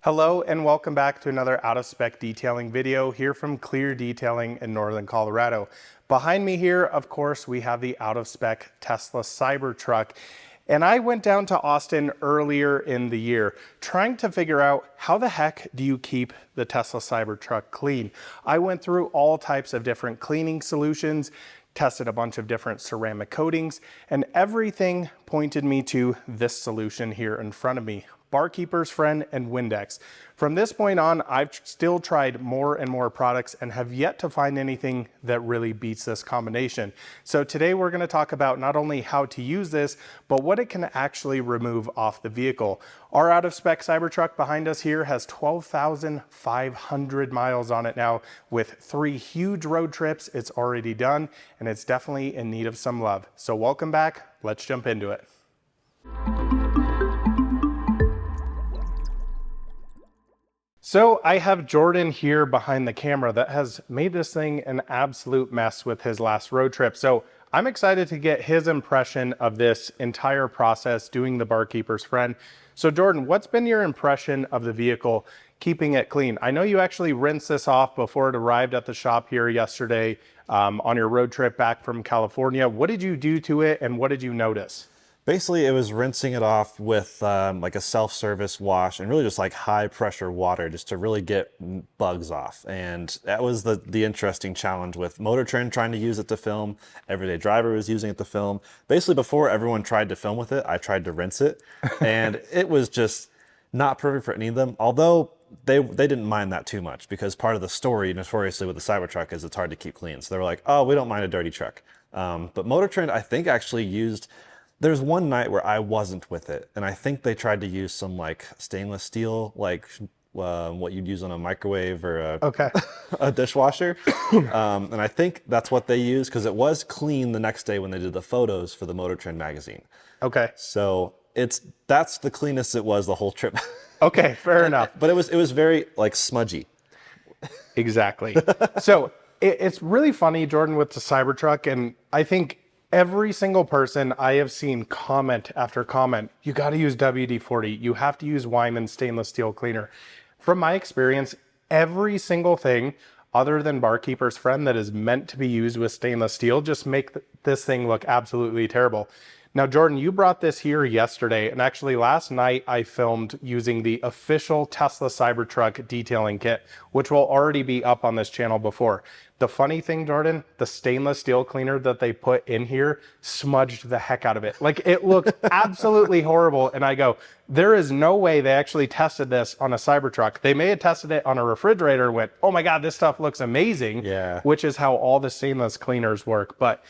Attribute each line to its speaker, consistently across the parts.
Speaker 1: Hello and welcome back to another out of spec detailing video here from Clear Detailing in Northern Colorado. Behind me here, of course, we have the out of spec Tesla Cybertruck. And I went down to Austin earlier in the year trying to figure out how the heck do you keep the Tesla Cybertruck clean. I went through all types of different cleaning solutions, tested a bunch of different ceramic coatings, and everything pointed me to this solution here in front of me. Barkeeper's Friend and Windex. From this point on, I've still tried more and more products and have yet to find anything that really beats this combination. So today we're going to talk about not only how to use this, but what it can actually remove off the vehicle. Our out of spec Cybertruck behind us here has 12,500 miles on it now with 3 huge road trips. It's already done and it's definitely in need of some love. So welcome back. Let's jump into it. So I have Jordan here behind the camera that has made this thing an absolute mess with his last road trip. So I'm excited to get his impression of this entire process doing the Barkeeper's Friend. So Jordan, what's been your impression of the vehicle keeping it clean? I know you actually rinsed this off before it arrived at the shop here yesterday on your road trip back from California. What did you do to it and what did you notice?
Speaker 2: Basically, it was rinsing it off with like a self-service wash and really just like high pressure water just to really get bugs off. And that was the interesting challenge with Motor Trend trying to use it to film. Everyday Driver was using it to film. Basically, before everyone tried to film with it, I tried to rinse it. And it was just not perfect for any of them. Although they didn't mind that too much because part of the story notoriously with the Cybertruck is it's hard to keep clean. So they were like, oh, we don't mind a dirty truck. But Motor Trend, I think, actually used... There's one night where I wasn't with it, and I think they tried to use some like stainless steel, like what you'd use on a microwave or a dishwasher. And I think that's what they used because it was clean the next day when they did the photos for the Motor Trend magazine. Okay. So that's the cleanest it was the whole trip.
Speaker 1: Okay, fair enough.
Speaker 2: But it was very like smudgy.
Speaker 1: Exactly. So it's really funny, Jordan, with the Cybertruck, and I think every single person I have seen comment after comment, you got to use WD-40. You have to use Wyman stainless steel cleaner. From my experience, every single thing other than Barkeeper's Friend that is meant to be used with stainless steel just make this thing look absolutely terrible. Now, Jordan, you brought this here yesterday, and actually last night I filmed using the official Tesla Cybertruck detailing kit, which will already be up on this channel before. The funny thing, Jordan, the stainless steel cleaner that they put in here smudged the heck out of it. Like, it looked absolutely horrible, and I go, there is no way they actually tested this on a Cybertruck. They may have tested it on a refrigerator and went, oh my God, this stuff looks amazing, yeah, which is how all the stainless cleaners work. But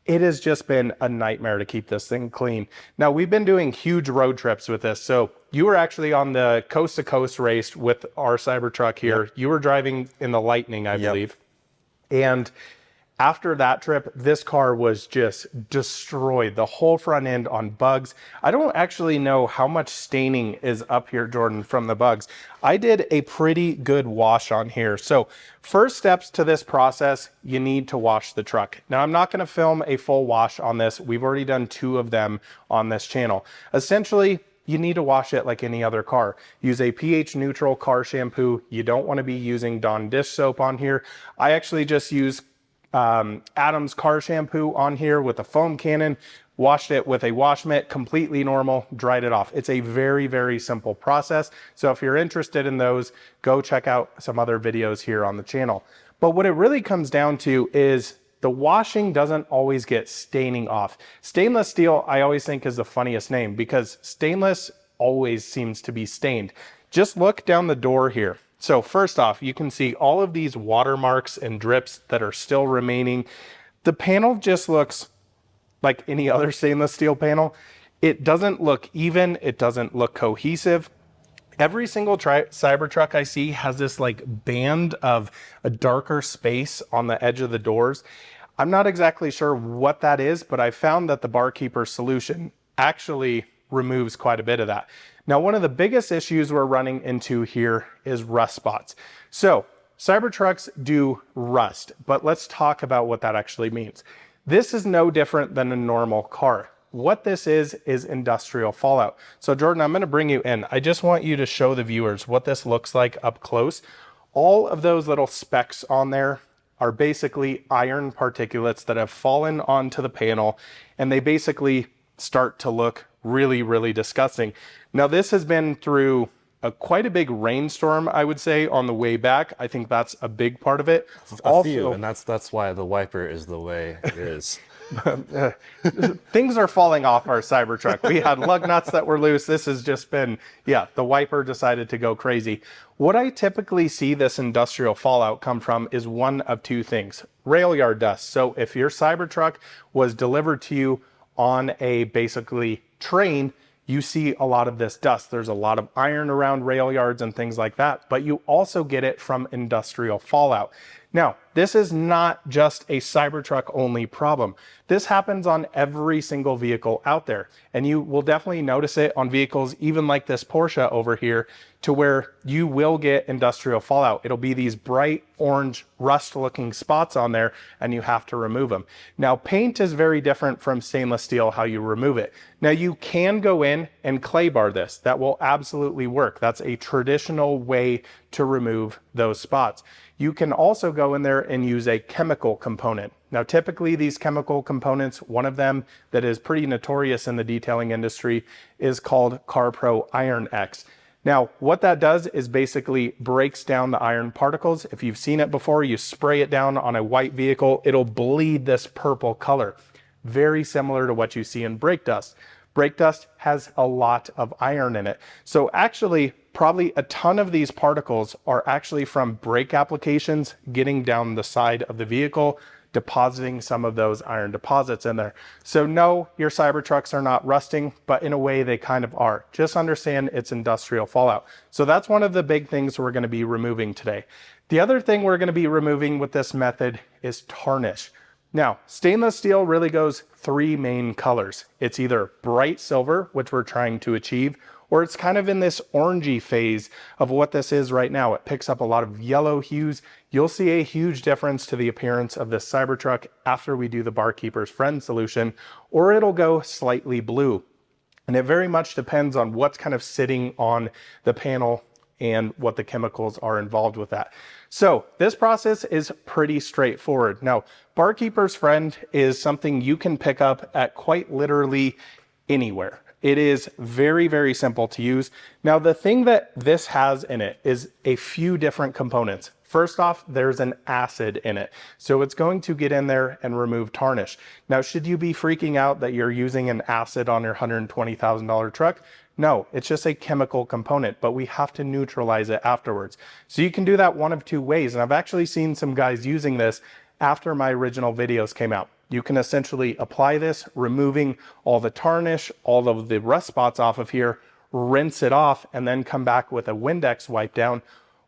Speaker 1: it has just been a nightmare to keep this thing clean. Now, we've been doing huge road trips with this. So you were actually on the coast to coast race with our Cybertruck here. Yep. You were driving in the Lightning, I believe. And after that trip, this car was just destroyed. The whole front end on bugs. I don't actually know how much staining is up here, Jordan, from the bugs. I did a pretty good wash on here. So first steps to this process, you need to wash the truck. Now, I'm not going to film a full wash on this. We've already done 2 of them on this channel. Essentially, you need to wash it like any other car. Use a pH neutral car shampoo. You don't want to be using Dawn dish soap on here. I actually just use Adam's car shampoo on here with a foam cannon, washed it with a wash mitt, completely normal, dried it off. It's a very, very simple process. So if you're interested in those, go check out some other videos here on the channel. But what it really comes down to is the washing doesn't always get staining off. Stainless steel, I always think, is the funniest name because stainless always seems to be stained. Just look down the door here. So first off, you can see all of these watermarks and drips that are still remaining. The panel just looks like any other stainless steel panel. It doesn't look even, it doesn't look cohesive. Every single Cybertruck I see has this like band of a darker space on the edge of the doors. I'm not exactly sure what that is, but I found that the Barkeeper solution actually removes quite a bit of that. Now, one of the biggest issues we're running into here is rust spots. So Cybertrucks do rust, but let's talk about what that actually means. This is no different than a normal car. what this is industrial fallout. So Jordan, I'm going to bring you in. I just want you to show the viewers what this looks like up close. All of those little specks on there are basically iron particulates that have fallen onto the panel, and they basically start to look really, really disgusting. Now, this has been through quite a big rainstorm, I would say, on the way back. I think that's a big part of it.
Speaker 2: A few, and that's why the wiper is the way it is.
Speaker 1: Things are falling off our Cybertruck. We had lug nuts that were loose. This has just been, yeah, the wiper decided to go crazy. What I typically see this industrial fallout come from is one of two things: rail yard dust. So if your Cybertruck was delivered to you on a basically train, you see a lot of this dust. There's a lot of iron around rail yards and things like that, but you also get it from industrial fallout. Now, this is not just a Cybertruck only problem. This happens on every single vehicle out there, and you will definitely notice it on vehicles even like this Porsche over here, to where you will get industrial fallout. It'll be these bright orange rust looking spots on there, and you have to remove them. Now, paint is very different from stainless steel, how you remove it. Now, you can go in and clay bar this. That will absolutely work. That's a traditional way to remove those spots. You can also go in there and use a chemical component. Now, typically these chemical components, one of them that is pretty notorious in the detailing industry is called CarPro Iron X. Now, what that does is basically breaks down the iron particles. If you've seen it before, you spray it down on a white vehicle, it'll bleed this purple color. Very similar to what you see in brake dust. Brake dust has a lot of iron in it. So actually, probably a ton of these particles are actually from brake applications getting down the side of the vehicle, depositing some of those iron deposits in there. So no, your Cybertrucks are not rusting, but in a way they kind of are. Just understand it's industrial fallout. So that's one of the big things we're going to be removing today. The other thing we're going to be removing with this method is tarnish. Now, stainless steel really goes three main colors. It's either bright silver, which we're trying to achieve, or it's kind of in this orangey phase of what this is right now. It picks up a lot of yellow hues. You'll see a huge difference to the appearance of this Cybertruck after we do the Barkeeper's Friend solution, or it'll go slightly blue. And it very much depends on what's kind of sitting on the panel and what the chemicals are involved with that. So this process is pretty straightforward. Now, Barkeeper's Friend is something you can pick up at quite literally anywhere. It is very, very simple to use. Now, the thing that this has in it is a few different components. First off, there's an acid in it. So it's going to get in there and remove tarnish. Now, should you be freaking out that you're using an acid on your $120,000 truck? No, it's just a chemical component, but we have to neutralize it afterwards. So you can do that one of two ways. And I've actually seen some guys using this after my original videos came out. You can essentially apply this, removing all the tarnish, all of the rust spots off of here, rinse it off, and then come back with a Windex wipe down.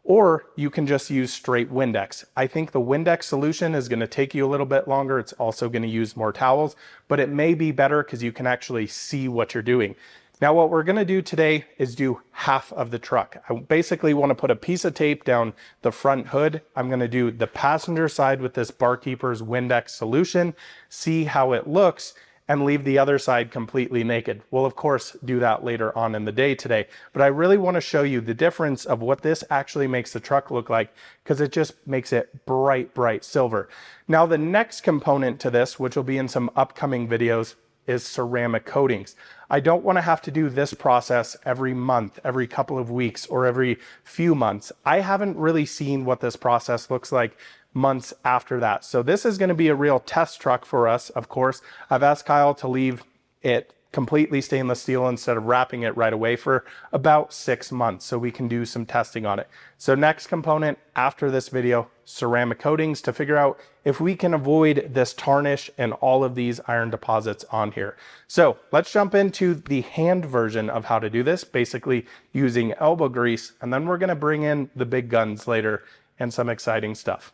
Speaker 1: Or you can just use straight Windex. I think the Windex solution is going to take you a little bit longer. It's also going to use more towels, but it may be better because you can actually see what you're doing. Now, what we're going to do today is do half of the truck. I basically want to put a piece of tape down the front hood. I'm going to do the passenger side with this Barkeeper's Windex solution, see how it looks, and leave the other side completely naked. We'll of course do that later on in the day today, but I really want to show you the difference of what this actually makes the truck look like, because it just makes it bright, bright silver. Now, the next component to this, which will be in some upcoming videos, is ceramic coatings. I don't want to have to do this process every month, every couple of weeks, or every few months. I haven't really seen what this process looks like months after that. So this is going to be a real test truck for us, of course. I've asked Kyle to leave it completely stainless steel instead of wrapping it right away for about 6 months so we can do some testing on it. So next component after this video, ceramic coatings, to figure out if we can avoid this tarnish and all of these iron deposits on here. So let's jump into the hand version of how to do this, basically using elbow grease, and then we're going to bring in the big guns later and some exciting stuff.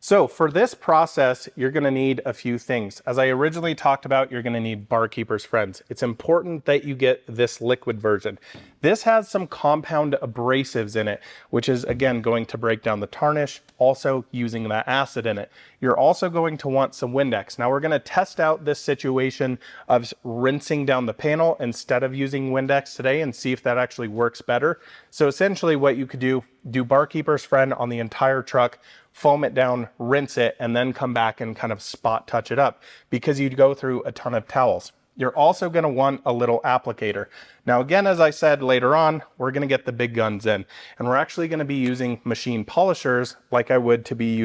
Speaker 1: So for this process, you're going to need a few things. As I originally talked about, you're going to need Barkeeper's Friends. It's important that you get this liquid version. This has some compound abrasives in it, which is again going to break down the tarnish, also using that acid in it. You're also going to want some Windex. Now we're going to test out this situation of rinsing down the panel instead of using Windex today and see if that actually works better. So essentially what you could do Barkeeper's Friend on the entire truck, foam it down, rinse it, and then come back and kind of spot touch it up because you'd go through a ton of towels. You're also going to want a little applicator. Now again, as I said later on, we're going to get the big guns in, and we're actually going to be using machine polishers like I would to be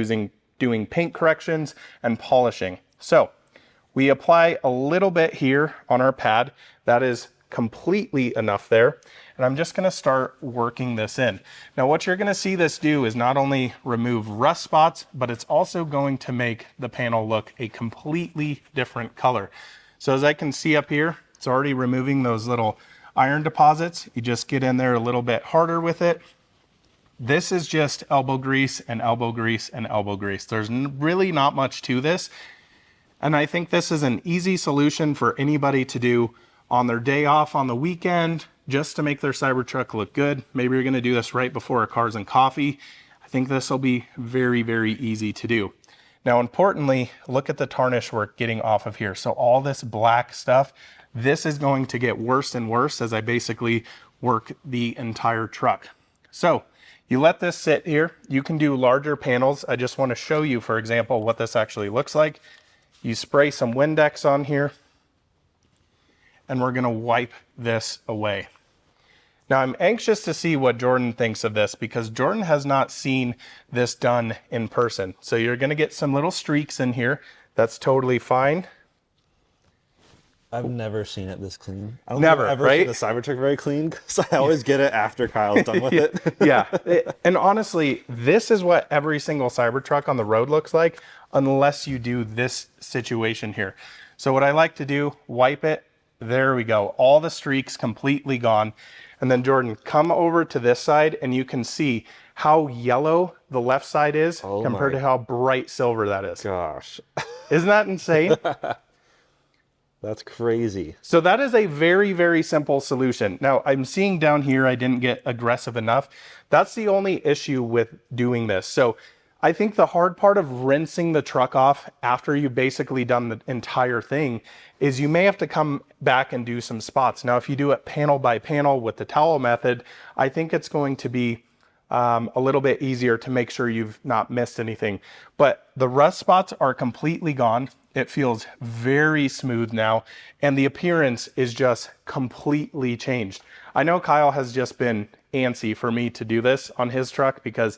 Speaker 1: doing paint corrections and polishing. So we apply a little bit here on our pad. That is completely enough there. And I'm just going to start working this in. Now what you're going to see this do is not only remove rust spots, but it's also going to make the panel look a completely different color. So as I can see up here, it's already removing those little iron deposits. You just get in there a little bit harder with it. This is just elbow grease and elbow grease and elbow grease. There's really not much to this. And I think this is an easy solution for anybody to do on their day off on the weekend, just to make their Cybertruck look good. Maybe you're going to do this right before a Cars and Coffee. I think this will be very, very easy to do. Now, importantly, look at the tarnish we're getting off of here. So all this black stuff, this is going to get worse and worse as I basically work the entire truck. So you let this sit here. You can do larger panels. I just want to show you, for example, what this actually looks like. You spray some Windex on here, and we're going to wipe this away. Now I'm anxious to see what Jordan thinks of this because Jordan has not seen this done in person. So you're going to get some little streaks in here. That's totally fine.
Speaker 2: I've never seen it this clean. I don't
Speaker 1: Never,
Speaker 2: think I've ever
Speaker 1: right?
Speaker 2: seen the Cybertruck very clean because I always get it after Kyle's done with it.
Speaker 1: Yeah, and honestly, this is what every single Cybertruck on the road looks like unless you do this situation here. So what I like to do, wipe it. There we go. All the streaks completely gone. And then Jordan, come over to this side and you can see how yellow the left side is compared to how bright silver that is.
Speaker 2: Gosh.
Speaker 1: Isn't that insane?
Speaker 2: That's crazy.
Speaker 1: So that is a very, very simple solution. Now I'm seeing down here, I didn't get aggressive enough. That's the only issue with doing this. So I think the hard part of rinsing the truck off after you've basically done the entire thing is you may have to come back and do some spots. Now, if you do it panel by panel with the towel method, I think it's going to be a little bit easier to make sure you've not missed anything. But the rust spots are completely gone. It feels very smooth now, and the appearance is just completely changed. I know Kyle has just been antsy for me to do this on his truck because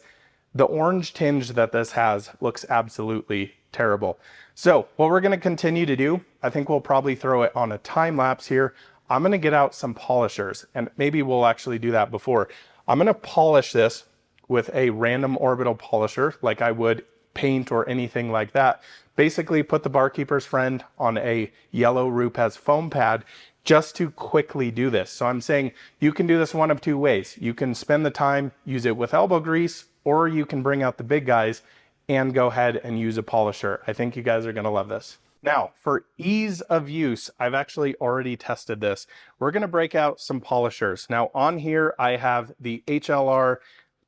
Speaker 1: the orange tinge that this has looks absolutely terrible. So what we're going to continue to do, I think we'll probably throw it on a time lapse here. I'm going to get out some polishers, and maybe we'll actually do that before. I'm going to polish this with a random orbital polisher like I would paint or anything like that. Basically put the Barkeeper's Friend on a yellow Rupes foam pad just to quickly do this. So I'm saying you can do this one of two ways. You can spend the time, use it with elbow grease, or you can bring out the big guys and go ahead and use a polisher. I think you guys are going to love this. Now, for ease of use, I've actually already tested this. We're going to break out some polishers. Now on here, I have the HLR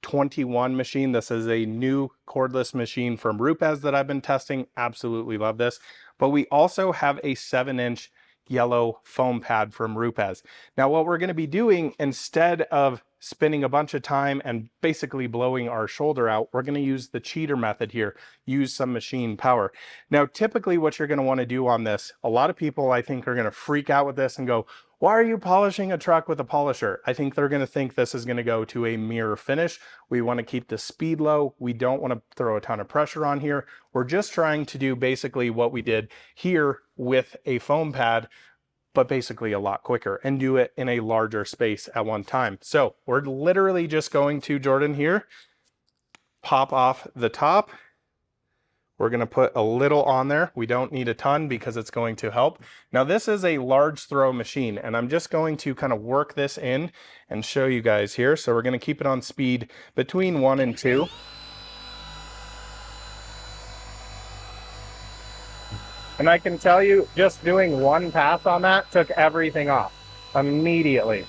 Speaker 1: 21 machine. This is a new cordless machine from Rupes that I've been testing. Absolutely love this. But we also have a 7-inch yellow foam pad from Rupes. Now what we're going to be doing, instead of spending a bunch of time and basically blowing our shoulder out, we're going to use the cheater method here, use some machine power. Now typically what you're going to want to do on this, a lot of people I think are going to freak out with this and go, why are you polishing a truck with a polisher? I think they're going to think this is going to go to a mirror finish. We want to keep the speed low. We don't want to throw a ton of pressure on here. We're just trying to do basically what we did here with a foam pad, but basically a lot quicker, and do it in a larger space at one time. So we're literally just going to, Jordan, here, pop off the top. We're going to put a little on there. We don't need a ton because it's going to help. Now this is a large throw machine, and I'm just going to kind of work this in and show you guys here. So we're going to keep it on speed between 1 and 2. And I can tell you, just doing one pass on that took everything off immediately.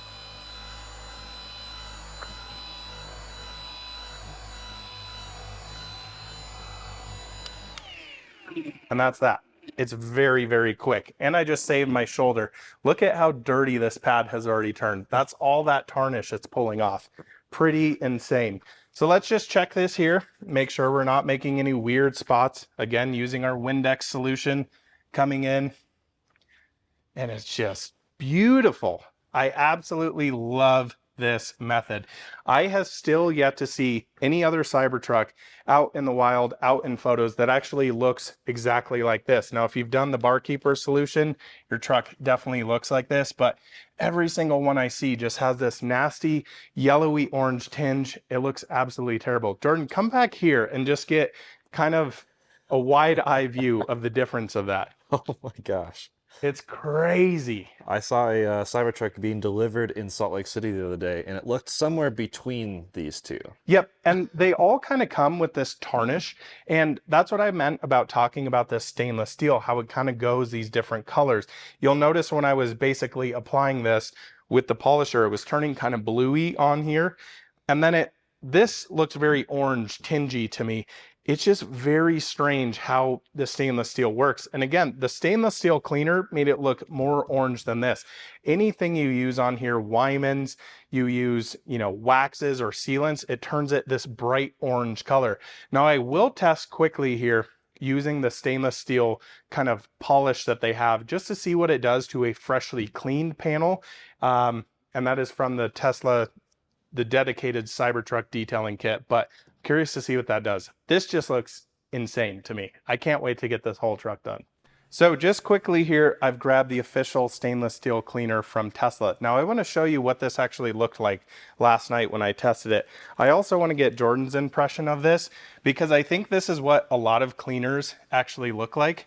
Speaker 1: And that's that. It's very, very quick. And I just saved my shoulder. Look at how dirty this pad has already turned. That's all that tarnish it's pulling off. Pretty insane. So let's just check this here. Make sure we're not making any weird spots. Again, using our Windex solution coming in. And it's just beautiful. I absolutely love this method. I have still yet to see any other Cybertruck out in the wild, out in photos that actually looks exactly like this. Now, if you've done the Barkeeper solution, your truck definitely looks like this, but every single one I see just has this nasty yellowy orange tinge. It looks absolutely terrible. Jordan, come back here and just get kind of a wide eye view of the difference of that.
Speaker 2: Oh my gosh.
Speaker 1: It's crazy.
Speaker 2: I saw a Cybertruck being delivered in Salt Lake City the other day, and it looked somewhere between these two.
Speaker 1: Yep, and they all kind of come with this tarnish, and that's what I meant about talking about this stainless steel, how it kind of goes these different colors. You'll notice when I was basically applying this with the polisher, it was turning kind of bluey on here, and then this looks very orange tingy to me. It's just very strange how the stainless steel works. And again, the stainless steel cleaner made it look more orange than this. Anything you use on here, Wyman's, you use, waxes or sealants, it turns it this bright orange color. Now I will test quickly here using the stainless steel kind of polish that they have just to see what it does to a freshly cleaned panel. And that is from the Tesla, the dedicated Cybertruck detailing kit, but curious to see what that does. This just looks insane to me. I can't wait to get this whole truck done. So just quickly here, I've grabbed the official stainless steel cleaner from Tesla. Now I want to show you what this actually looked like last night when I tested it. I also want to get Jordan's impression of this because I think this is what a lot of cleaners actually look like.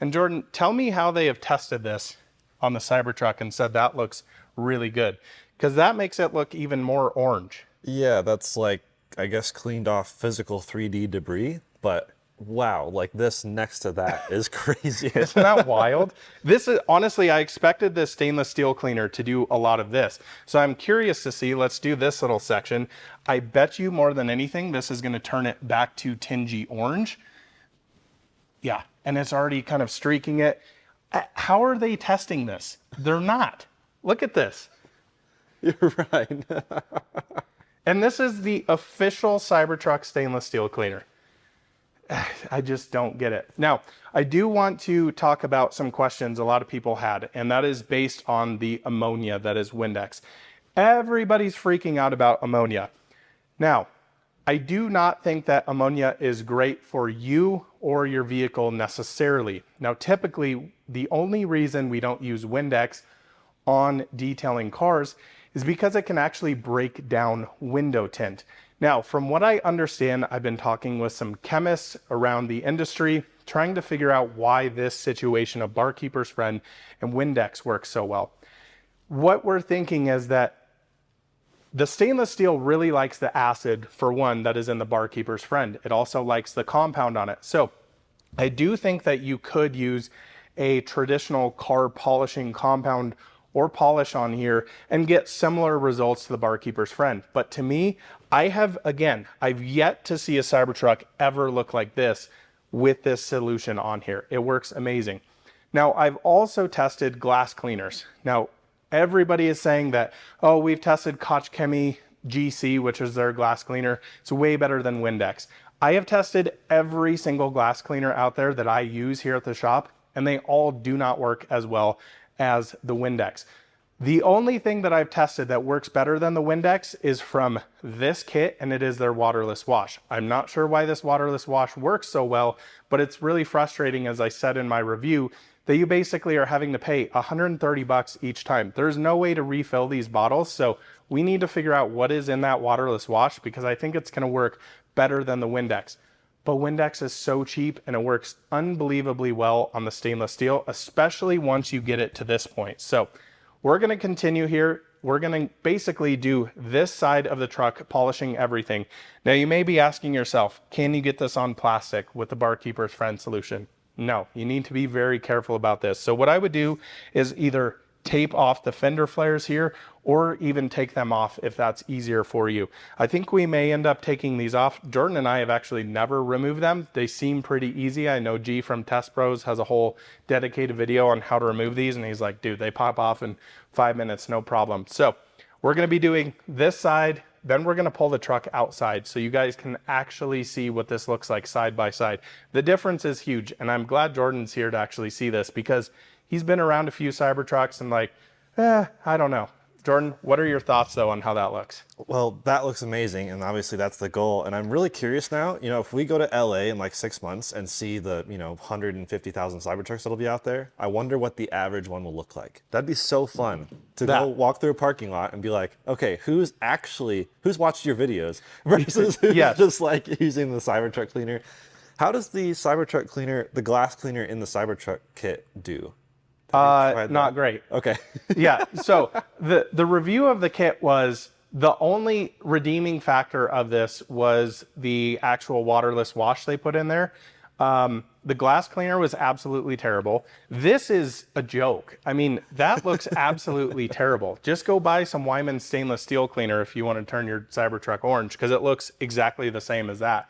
Speaker 1: And Jordan, tell me how they have tested this on the Cybertruck and said that looks really good, because that makes it look even more orange.
Speaker 2: Yeah, that's like, I guess, cleaned off physical 3D debris, but wow, like this next to that is crazy.
Speaker 1: Isn't that wild? This is honestly, I expected this stainless steel cleaner to do a lot of this. So I'm curious to see, let's do this little section. I bet you more than anything, this is going to turn it back to tingy orange. Yeah, and it's already kind of streaking it. How are they testing this? They're not. Look at this.
Speaker 2: You're right.
Speaker 1: And this is the official Cybertruck stainless steel cleaner. I just don't get it. Now, I do want to talk about some questions a lot of people had, and that is based on the ammonia that is Windex. Everybody's freaking out about ammonia. Now, I do not think that ammonia is great for you or your vehicle necessarily. Now, typically, the only reason we don't use Windex on detailing cars is because it can actually break down window tint. Now, from what I understand, I've been talking with some chemists around the industry, trying to figure out why this situation of Barkeeper's Friend and Windex works so well. What we're thinking is that the stainless steel really likes the acid, for one, that is in the Barkeeper's Friend. It also likes the compound on it. So I do think that you could use a traditional car polishing compound or polish on here and get similar results to the Barkeeper's Friend. But to me, I've yet to see a Cybertruck ever look like this with this solution on here. It works amazing. Now, I've also tested glass cleaners. Now, everybody is saying that, oh, we've tested Koch Chemie GC, which is their glass cleaner. It's way better than Windex. I have tested every single glass cleaner out there that I use here at the shop, and they all do not work as well as the Windex. The only thing that I've tested that works better than the Windex is from this kit, and it is their waterless wash. I'm not sure why this waterless wash works so well, but it's really frustrating, as I said in my review, that you basically are having to pay $130 each time. There's no way to refill these bottles, so we need to figure out what is in that waterless wash, because I think it's going to work better than the Windex. But Windex is so cheap and it works unbelievably well on the stainless steel, especially once you get it to this point. So we're going to continue here. We're going to basically do this side of the truck, polishing everything. Now you may be asking yourself, can you get this on plastic with the Barkeeper's Friend solution? No, you need to be very careful about this. So what I would do is either tape off the fender flares here or even take them off if that's easier for you. I think we may end up taking these off. Jordan and I have actually never removed them. They seem pretty easy. I know G from Test Pros has a whole dedicated video on how to remove these, and he's like, dude, they pop off in 5 minutes, no problem. So we're gonna be doing this side, then we're gonna pull the truck outside so you guys can actually see what this looks like side by side. The difference is huge, and I'm glad Jordan's here to actually see this because he's been around a few Cybertrucks and like, I don't know. Jordan, what are your thoughts though on how that looks?
Speaker 2: Well, that looks amazing, and obviously that's the goal. And I'm really curious now, you know, if we go to LA in like 6 months and see the, you know, 150,000 Cybertrucks that'll be out there, I wonder what the average one will look like. That'd be so fun to go walk through a parking lot and be like, okay, who's watched your videos versus who's just like using the Cybertruck cleaner. How does the Cybertruck cleaner, the glass cleaner in the Cybertruck kit do?
Speaker 1: Not great.
Speaker 2: Okay.
Speaker 1: Yeah, so the review of the kit was the only redeeming factor of this was the actual waterless wash they put in there. The glass cleaner was absolutely terrible. This is a joke. I mean, that looks absolutely terrible. Just go buy some Wyman stainless steel cleaner if you want to turn your Cybertruck orange, because it looks exactly the same as that.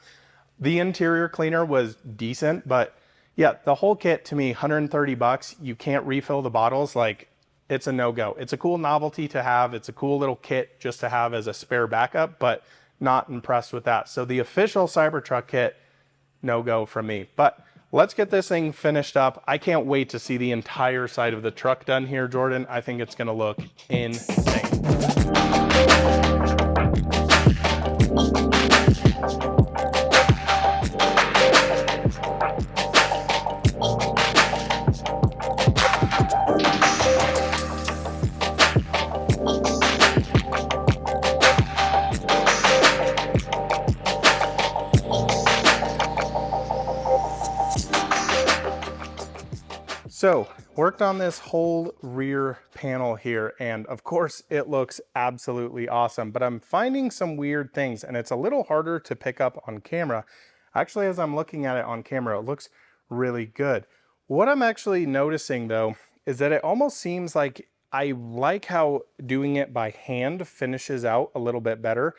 Speaker 1: The interior cleaner was decent, but yeah, the whole kit to me, 130 bucks. You can't refill the bottles. Like, it's a no-go. It's a cool novelty to have. It's a cool little kit just to have as a spare backup, but not impressed with that. So the official Cybertruck kit, no-go from me. But let's get this thing finished up. I can't wait to see the entire side of the truck done here, Jordan. I think it's gonna look insane. So, worked on this whole rear panel here, and of course it looks absolutely awesome, but I'm finding some weird things, and it's a little harder to pick up on camera. Actually, as I'm looking at it on camera, it looks really good. What I'm actually noticing though, is that it almost seems like I like how doing it by hand finishes out a little bit better.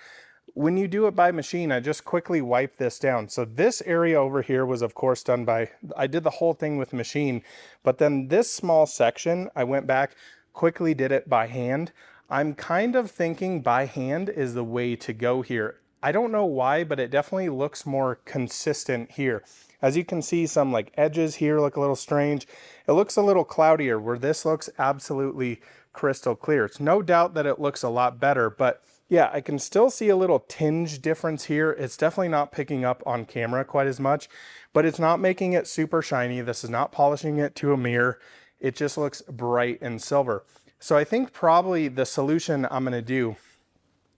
Speaker 1: When you do it by machine, I just quickly wipe this down. So this area over here was of course done by, I did the whole thing with machine, but then this small section, I went back, quickly did it by hand. I'm kind of thinking by hand is the way to go here. I don't know why, but it definitely looks more consistent here. As you can see, some like edges here look a little strange. It looks a little cloudier where this looks absolutely crystal clear. It's no doubt that it looks a lot better, but yeah, I can still see a little tinge difference here. It's definitely not picking up on camera quite as much, but it's not making it super shiny. This is not polishing it to a mirror. It just looks bright and silver. So I think probably the solution I'm gonna do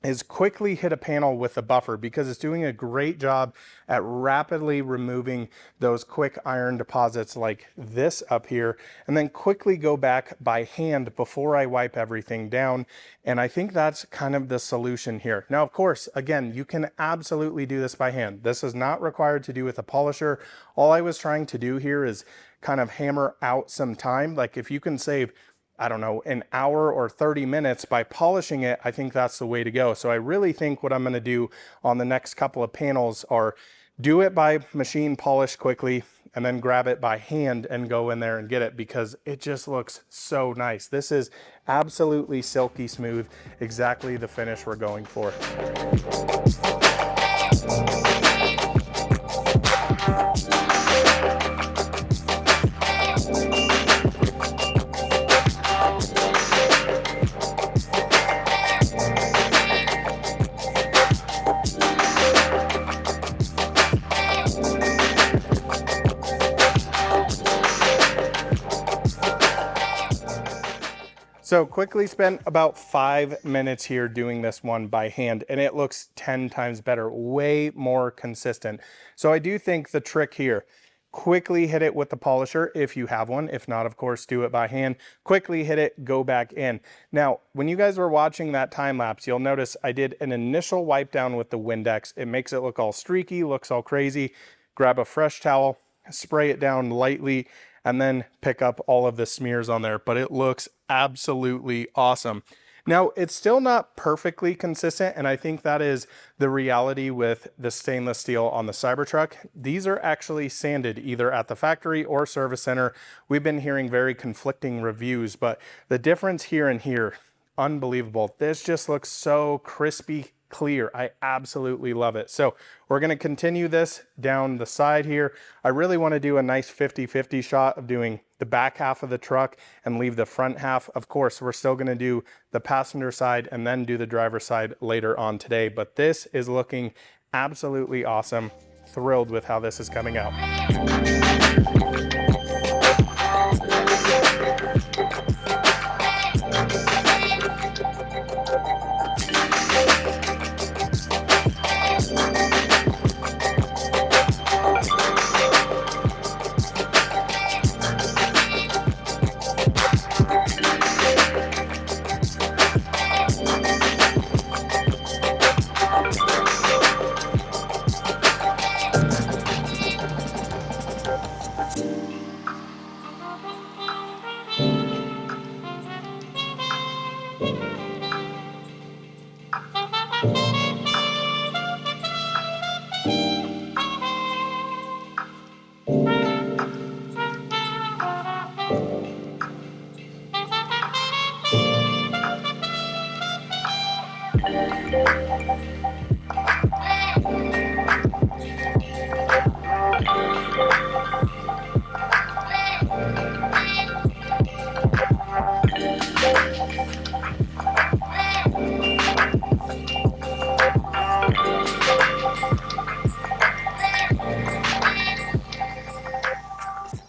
Speaker 1: is quickly hit a panel with a buffer because it's doing a great job at rapidly removing those quick iron deposits like this up here, and then quickly go back by hand before I wipe everything down. And I think that's kind of the solution here. Now, of course, again, you can absolutely do this by hand. This is not required to do with a polisher. All I was trying to do here is kind of hammer out some time. Like if you can save, I don't know, an hour or 30 minutes by polishing it, I think that's the way to go. So I really think what I'm gonna do on the next couple of panels are do it by machine polish quickly and then grab it by hand and go in there and get it because it just looks so nice. This is absolutely silky smooth, exactly the finish we're going for. So quickly spent about 5 minutes here doing this one by hand, and it looks 10 times better, way more consistent. So I do think the trick here, quickly hit it with the polisher if you have one. If not, of course, do it by hand. Quickly hit it, go back in. Now, when you guys were watching that time lapse, you'll notice I did an initial wipe down with the Windex. It makes it look all streaky, looks all crazy. Grab a fresh towel, spray it down lightly, and then pick up all of the smears on there. But it looks absolutely awesome. Now, it's still not perfectly consistent, and I think that is the reality with the stainless steel on the Cybertruck. These are actually sanded either at the factory or service center. We've been hearing very conflicting reviews, but the difference here and here, unbelievable. This just looks so crispy clear. I absolutely love it. So we're going to continue this down the side here. I really want to do a nice 50-50 shot of doing the back half of the truck and leave the front half. Of course, we're still going to do the passenger side and then do the driver's side later on today, but this is looking absolutely awesome. Thrilled with how this is coming out.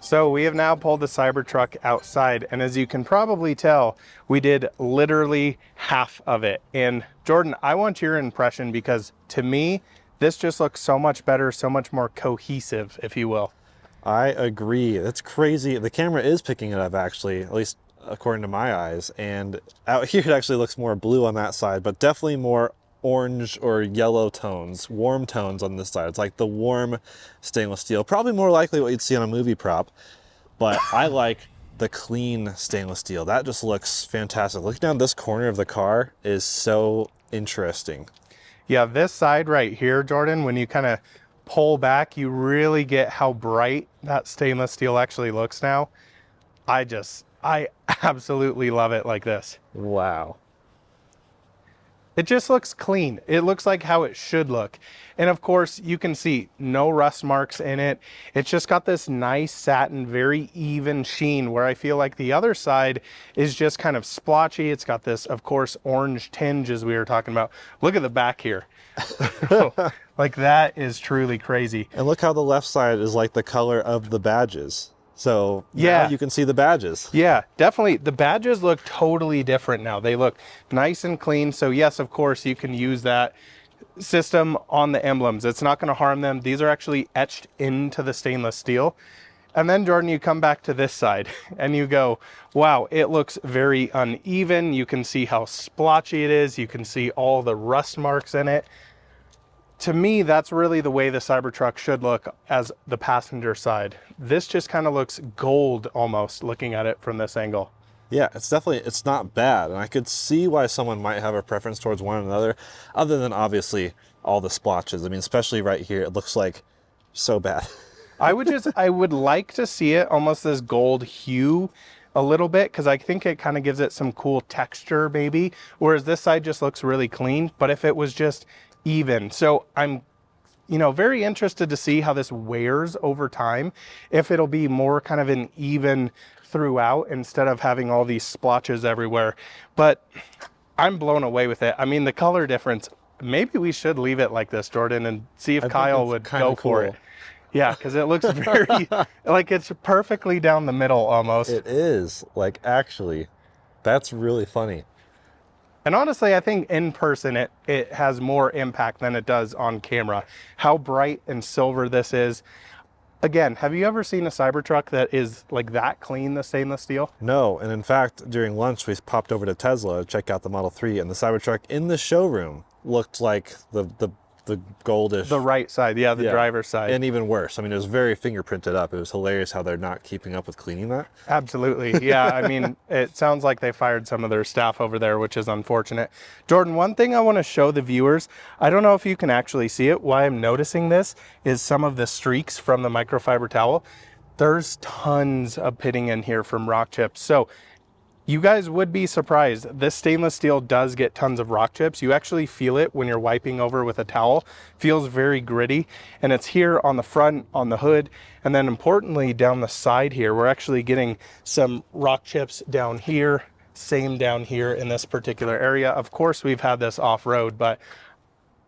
Speaker 1: So we have now pulled the Cybertruck outside, and as you can probably tell, we did literally half of it. And Jordan, I want your impression, because to me, this just looks so much better, so much more cohesive, if you will.
Speaker 2: I agree. That's crazy. The camera is picking it up, actually, at least according to my eyes. And out here, it actually looks more blue on that side, but definitely more orange or yellow tones, warm tones on this side. It's like the warm stainless steel, probably more likely what you'd see on a movie prop. But I like the clean stainless steel. That just looks fantastic. Looking down this corner of the car is so interesting.
Speaker 1: Yeah, this side right here, Jordan, when you kind of pull back, you really get how bright that stainless steel actually looks now. I absolutely love it like this.
Speaker 2: Wow.
Speaker 1: It just looks clean. It looks like how it should look. And of course, you can see no rust marks in it. It's just got this nice satin, very even sheen, where I feel like the other side is just kind of splotchy. It's got this, of course, orange tinge, as we were talking about. Look at the back here. Like, that is truly crazy.
Speaker 2: And look how the left side is like the color of the badges. So
Speaker 1: yeah,
Speaker 2: now you can see the badges.
Speaker 1: Yeah, definitely. The badges look totally different now. They look nice and clean. So yes, of course, you can use that system on the emblems. It's not going to harm them. These are actually etched into the stainless steel. And then, Jordan, you come back to this side and you go, wow, it looks very uneven. You can see how splotchy it is. You can see all the rust marks in it. To me, that's really the way the Cybertruck should look as the passenger side. This just kind of looks gold almost, looking at it from this angle.
Speaker 2: Yeah, it's not bad. And I could see why someone might have a preference towards one or another, other than obviously all the splotches. I mean, especially right here, it looks like so bad.
Speaker 1: I would like to see it almost this gold hue a little bit, because I think it kind of gives it some cool texture maybe, whereas this side just looks really clean. But if it was just even. So I'm, very interested to see how this wears over time, if it'll be more kind of an even throughout instead of having all these splotches everywhere. But I'm blown away with it. I mean, the color difference, maybe we should leave it like this, Jordan, and see if Kyle would go for it. Yeah, because it looks very, like it's perfectly down the middle almost.
Speaker 2: It is, like, actually, that's really funny.
Speaker 1: And honestly, I think in person, it has more impact than it does on camera. How bright and silver this is. Again, have you ever seen a Cybertruck that is like that clean, the stainless steel?
Speaker 2: No, and in fact, during lunch, we popped over to Tesla to check out the Model 3, and the Cybertruck in the showroom looked like the the goldish.
Speaker 1: The right side, yeah, the driver's side.
Speaker 2: And even worse. I mean, it was very fingerprinted up. It was hilarious how they're not keeping up with cleaning that.
Speaker 1: Absolutely. Yeah, I mean, it sounds like they fired some of their staff over there, which is unfortunate. Jordan, one thing I want to show the viewers, I don't know if you can actually see it. Why I'm noticing this is some of the streaks from the microfiber towel. There's tons of pitting in here from rock chips. So you guys would be surprised. This stainless steel does get tons of rock chips. You actually feel it when you're wiping over with a towel. Feels very gritty, and it's here on the front, on the hood, and then importantly down the side here, we're actually getting some rock chips down here, same down here in this particular area. Of course, we've had this off-road, but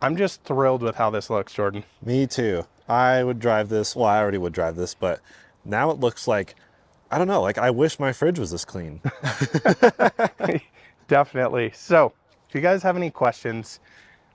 Speaker 1: I'm just thrilled with how this looks, Jordan.
Speaker 2: Me too. I would drive this. Well, I already would drive this, but now it looks like, I don't know, like I wish my fridge was this clean.
Speaker 1: Definitely. So if you guys have any questions,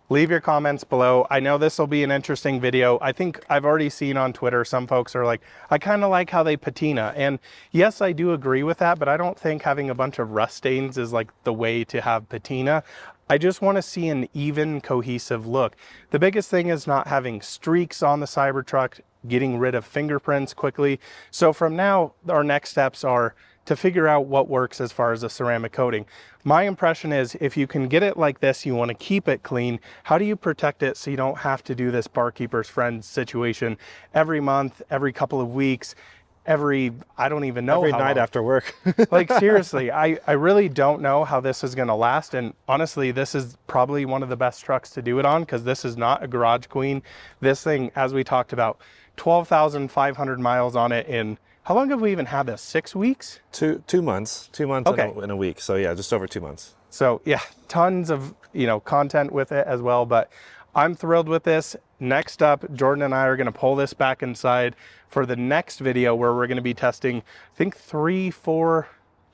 Speaker 1: leave your comments below. I know this will be an interesting video. I think I've already seen on Twitter, some folks are like, I kind of like how they patina. And yes, I do agree with that, but I don't think having a bunch of rust stains is like the way to have patina. I just want to see an even, cohesive look. The biggest thing is not having streaks on the Cybertruck, getting rid of fingerprints quickly. So from now, our next steps are to figure out what works as far as the ceramic coating. My impression is if you can get it like this, you want to keep it clean. How do you protect it so you don't have to do this Barkeeper's Friends situation every month, every couple of weeks, I don't even know.
Speaker 2: Every
Speaker 1: how
Speaker 2: night
Speaker 1: long.
Speaker 2: After work.
Speaker 1: Like seriously, I really don't know how this is gonna last. And honestly, this is probably one of the best trucks to do it on because this is not a garage queen. This thing, as we talked about, 12,500 miles on it in, how long have we even had this? 6 weeks?
Speaker 2: 2 months. 2 months
Speaker 1: Okay.
Speaker 2: in a week. So yeah, just over 2 months.
Speaker 1: So yeah, tons of, content with it as well, but I'm thrilled with this. Next up, Jordan and I are gonna pull this back inside for the next video where we're gonna be testing, I think 3, 4,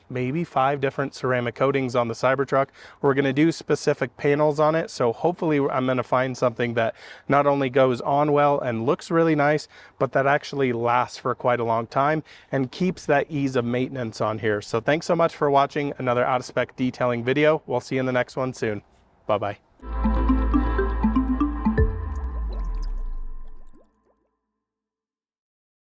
Speaker 1: maybe 5 different ceramic coatings on the Cybertruck. We're gonna do specific panels on it. So hopefully I'm gonna find something that not only goes on well and looks really nice, but that actually lasts for quite a long time and keeps that ease of maintenance on here. So thanks so much for watching another out of spec detailing video. We'll see you in the next one soon. Bye-bye.